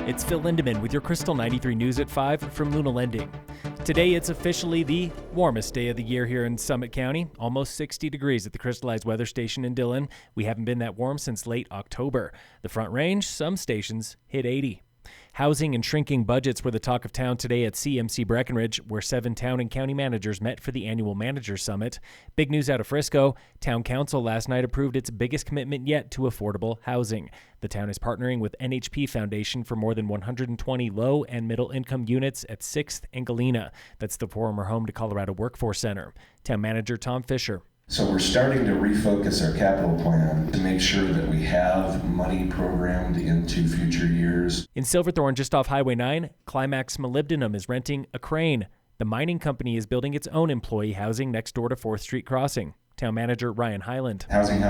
It's Phil Lindemann with your Krystal 93 News at 5 from Luna Lending. Today, it's officially the warmest day of the year here in Summit County. Almost 60 degrees at the crystallized weather station in Dillon. We haven't been that warm since late October. The Front Range, some stations hit 80. Housing and shrinking budgets were the talk of town today at CMC Breckenridge, where 7 town and county managers met for the annual Manager Summit. Big news out of Frisco. Town Council last night approved its biggest commitment yet to affordable housing. The town is partnering with NHP Foundation for more than 120 low and middle income units at 6th and Galena. That's the former home to Colorado Workforce Center. Town Manager Tom Fisher. So we're starting to refocus our capital plan to make sure that we have money programmed into future years. In Silverthorne, just off Highway 9, Climax Molybdenum is renting a crane. The mining company is building its own employee housing next door to 4th Street Crossing. Town Manager Ryan Highland. Housing.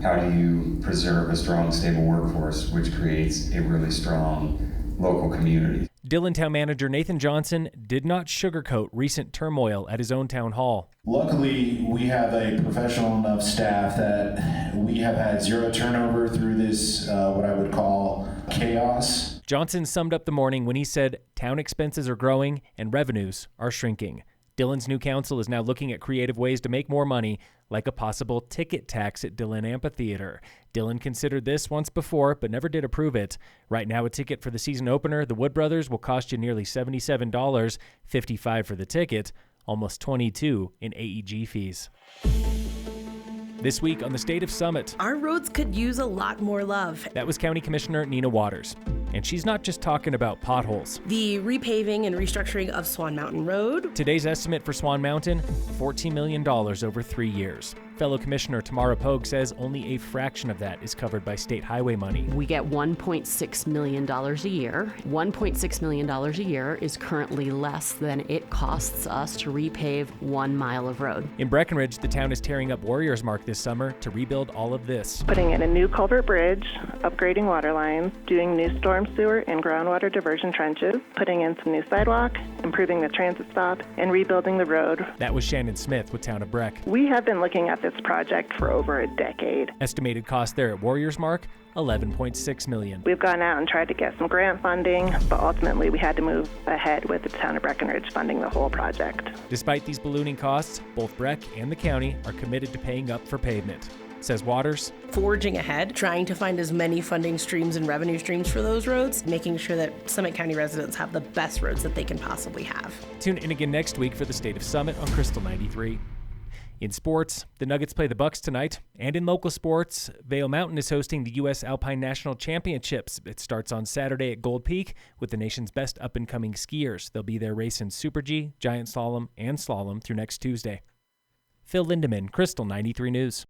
How do you preserve a strong, stable workforce, which creates a really strong local community? Dillon Town Manager Nathan Johnson did not sugarcoat recent turmoil at his own town hall. Luckily, we have a professional enough staff that we have had zero turnover through this, what I would call chaos. Johnson summed up the morning when he said town expenses are growing and revenues are shrinking. Dillon's new council is now looking at creative ways to make more money, like a possible ticket tax at Dillon Amphitheater. Dillon considered this once before, but never did approve it. Right now, a ticket for the season opener, the Wood Brothers, will cost you nearly $77, $55 for the ticket, almost $22 in AEG fees. This week on the State of Summit. Our roads could use a lot more love. That was County Commissioner Nina Waters. And she's not just talking about potholes. The repaving and restructuring of Swan Mountain Road. Today's estimate for Swan Mountain, $14 million over 3 years. Fellow Commissioner Tamara Pogue says only a fraction of that is covered by state highway money. We get $1.6 million a year. $1.6 million a year is currently less than it costs us to repave 1 mile of road. In Breckenridge, the town is tearing up Warriors Mark this summer to rebuild all of this. Putting in a new culvert bridge, upgrading water lines, doing new storm sewer and groundwater diversion trenches, putting in some new sidewalk, improving the transit stop, and rebuilding the road. That was Shannon Smith with Town of Breck. We have been looking at this project for over a decade. Estimated cost there at Warriors Mark, $11.6 million. We've gone out and tried to get some grant funding, but ultimately we had to move ahead with the town of Breckenridge funding the whole project. Despite these ballooning costs, both Breck and the county are committed to paying up for pavement. Says Waters. Forging ahead, trying to find as many funding streams and revenue streams for those roads, making sure that Summit County residents have the best roads that they can possibly have. Tune in again next week for the State of Summit on Krystal 93. In sports, the Nuggets play the Bucks tonight. And in local sports, Vail Mountain is hosting the U.S. Alpine National Championships. It starts on Saturday at Gold Peak with the nation's best up-and-coming skiers. They'll be there racing Super G, Giant Slalom, and Slalom through next Tuesday. Phil Lindemann, Krystal 93 News.